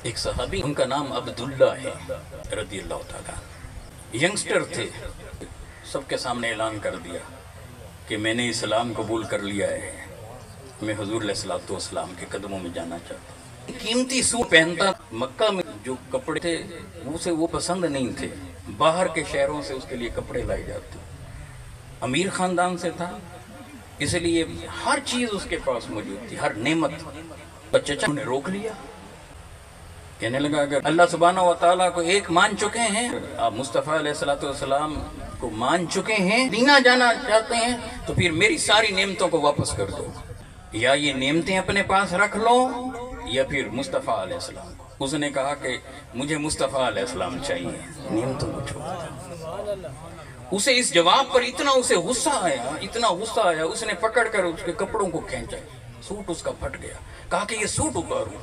ایک صحابی ان کا نام عبداللہ ہے رضی اللہ تعالیٰ، ینگسٹر تھے، سب کے سامنے اعلان کر دیا کہ میں نے اسلام قبول کر لیا ہے، میں حضور علیہ السلام کے قدموں میں جانا چاہتا ہوں۔ قیمتی سوٹ پہنتا، مکہ میں جو کپڑے تھے اسے وہ پسند نہیں تھے، باہر کے شہروں سے اس کے لیے کپڑے لائے جاتے، امیر خاندان سے تھا، اس لیے ہر چیز اس کے پاس موجود تھی، ہر نعمت۔ چچا نے روک لیا، کہنے لگا اگر اللہ سبحانہ و تعالیٰ کو ایک مان چکے ہیں، آپ مصطفیٰ علیہ السلام کو مان چکے ہیں، مدینہ جانا چاہتے ہیں، تو پھر میری ساری نعمتوں کو واپس کر دو، یا یہ نعمتیں اپنے پاس رکھ لو یا پھر مصطفیٰ علیہ السلام کو۔ اس نے کہا کہ مجھے مصطفیٰ علیہ السلام چاہیے، نعمتوں کو چھوڑ دو۔ اسے اس جواب پر اتنا غصہ آیا، اس نے پکڑ کر اس کے کپڑوں کو کھینچا، سوٹ اس کا پھٹ گیا، کہا کہ یہ سوٹ اتارو،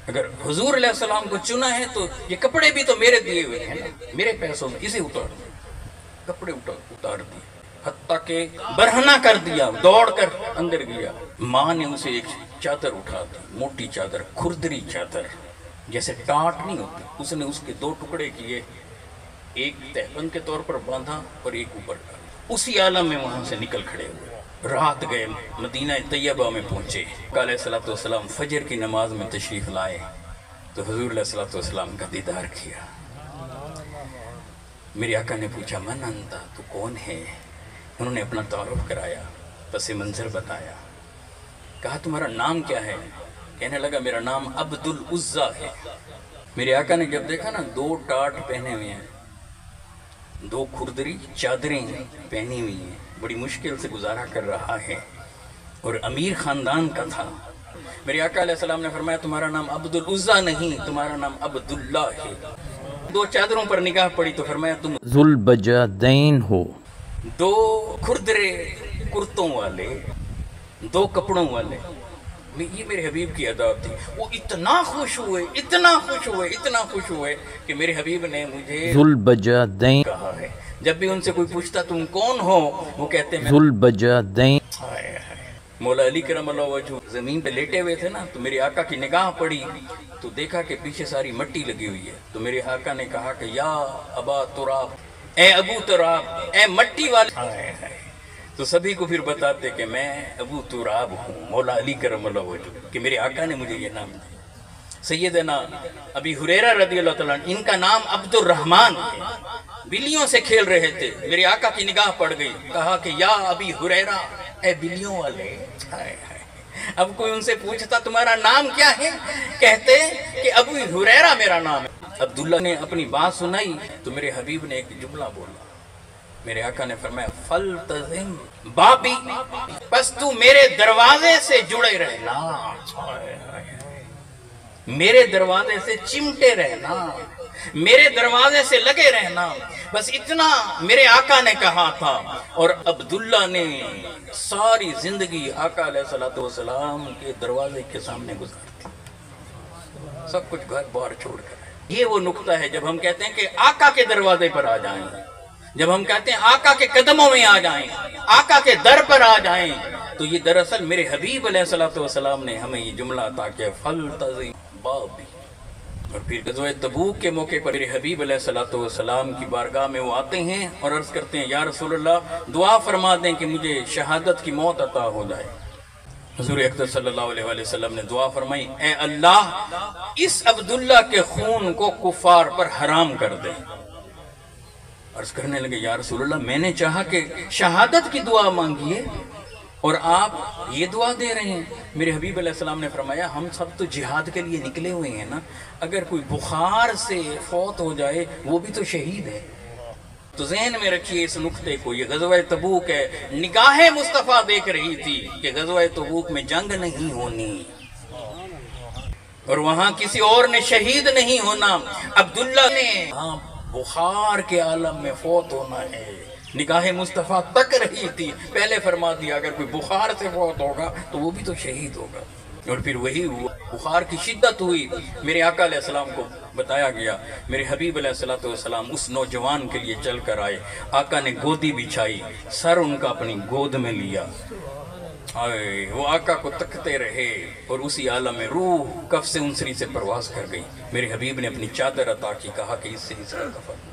اگر حضور علیہ السلام کو چنا ہے تو یہ کپڑے بھی تو میرے دیے ہوئے ہیں نا، میرے پیسوں سے، اسے اتار دو۔ کپڑے اتار دیے، حتیٰ کہ برہنہ کر دیا، دوڑ کر اندر گیا۔ ماں نے اسے ایک چادر اٹھا دی، موٹی چادر، کھردری چادر، جیسے ٹاٹ نہیں ہوتی، اس نے اس کے دو ٹکڑے کیے، ایک تہبند کے طور پر باندھا اور ایک اوپر ڈالا، اسی عالم میں وہاں سے نکل کھڑے ہوئے۔ رات گئے، مدینہ طیبہ میں پہنچے، علیہ السلام فجر کی نماز میں تشریف لائے تو حضور علیہ السلام کا دیدار کیا۔ میرے آقا نے پوچھا من انتا، تو کون ہے؟ انہوں نے اپنا تعارف کرایا، پس منظر بتایا، کہا تمہارا نام کیا ہے؟ کہنے لگا میرا نام عبدالعزیٰ ہے۔ میرے آقا نے جب دیکھا نا، دو ٹاٹ پہنے ہوئے ہیں، دو کھردری چادریں پہنی ہوئی ہیں، بڑی مشکل سے گزارا کر رہا ہے اور امیر خاندان کا تھا، میرے آقا علیہ السلام نے فرمایا تمہارا نام عبدالعزیٰ نہیں، تمہارا نام عبداللہ ہے۔ دو چادروں پر نگاہ پڑی تو فرمایا تم ذوالبجادین ہو، دو کھردرے کرتوں والے، دو کپڑوں والے۔ یہ میرے حبیب کی ادا تھی، وہ اتنا خوش ہوئے کہ میرے حبیب نے مجھے ذوالبجادین کہا ہے۔ جب بھی ان سے کوئی پوچھتا تم کون ہو، وہ کہتے ہیں ذوالبجادین۔ مولا علی کرم اللہ وجہ زمین پہ لیٹے ہوئے تھے نا، تو میرے آقا کی نگاہ پڑی تو دیکھا کہ پیچھے ساری مٹی لگی ہوئی ہے، تو میرے آقا نے کہا کہ یا ابا تراب، اے ابو تراب، اے مٹی والے، تو سبھی کو پھر بتاتے کہ میں ابو تراب ہوں، مولا علی کرم اللہ وجہ، کہ میرے آقا نے مجھے یہ نام دیا۔ سیدنا ابی ہریرہ رضی اللہ تعالیٰ عنہ، ان کا نام عبد الرحمن ہے، بلیوں سے کھیل رہے تھے، میرے آقا کی نگاہ پڑ گئی، کہا کہ یا ابی ہریرہ، اے بلیوں والے۔ اب کوئی ان سے پوچھتا تمہارا نام کیا ہے، کہتے کہ ابو ہریرہ میرا نام ہے۔ عبداللہ نے اپنی بات سنائی تو میرے حبیب نے ایک جملہ بولا، میرے آقا نے فرمایا فَلْتَزِمْ بابی، پس تو میرے دروازے سے جڑے رہنا، میرے دروازے سے چمٹے رہنا، میرے دروازے سے لگے رہنا، بس اتنا میرے آقا نے کہا تھا۔ اور عبداللہ نے ساری زندگی آقا علیہ السلام کے دروازے کے سامنے گزار دی، سب کچھ گھر بار چھوڑ کر۔ یہ وہ نقطہ ہے جب ہم کہتے ہیں کہ آقا کے دروازے پر آ جائیں، جب ہم کہتے ہیں آقا کے قدموں میں آ جائیں، آقا کے در پر آ جائیں، تو یہ دراصل میرے حبیب علیہ السلام نے ہمیں یہ جملہ عطا کیا فَلْتَزِمْ بابی۔ اور پھر غزوہ تبوک کے موقع پر میرے حبیب علیہ السلام کی بارگاہ میں وہ آتے ہیں اور عرض کرتے ہیں یا رسول اللہ دعا فرما دیں کہ مجھے شہادت کی موت عطا ہو جائے۔ حضور اقدس صلی اللہ علیہ وسلم نے دعا فرمائی، اے اللہ اس عبداللہ کے خون کو کفار پر حرام کر دے۔ عرض کرنے لگے یا رسول اللہ میں نے چاہا کہ شہادت کی دعا مانگیے اور آپ یہ دعا دے رہے ہیں۔ میرے حبیب علیہ السلام نے فرمایا ہم سب تو جہاد کے لیے نکلے ہوئے ہیں نا، اگر کوئی بخار سے فوت ہو جائے وہ بھی تو شہید ہے۔ تو ذہن میں رکھیے اس نقطے کو، یہ غزوہ تبوک ہے، نگاہ مصطفیٰ دیکھ رہی تھی کہ غزوہ تبوک میں جنگ نہیں ہونی اور وہاں کسی اور نے شہید نہیں ہونا، عبداللہ نے بخار کے عالم میں فوت ہونا ہے، نگاہ مصطفیٰ تک رہی تھی، پہلے فرما دیا اگر کوئی بخار سے فوت ہوگا تو وہ بھی تو شہید ہوگا۔ اور پھر وہی بخار کی شدت ہوئی، میرے آقا علیہ السلام کو بتایا گیا، میرے حبیب علیہ السلام اس نوجوان کے لیے چل کر آئے، آقا نے گودی بچھائی، سر ان کا اپنی گود میں لیا وہ آقا کو تکتے رہے اور اسی عالم روح کف سے انسری سے پرواز کر گئی. میرے حبیب نے اپنی چادر عطا کی، کہا کہ اس سے اس کا کفن.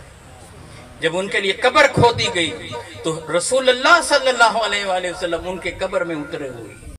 جب ان کے لیے قبر کھودی گئی تو رسول اللہ صلی اللہ علیہ وآلہ وسلم ان کے قبر میں اترے ہوئے.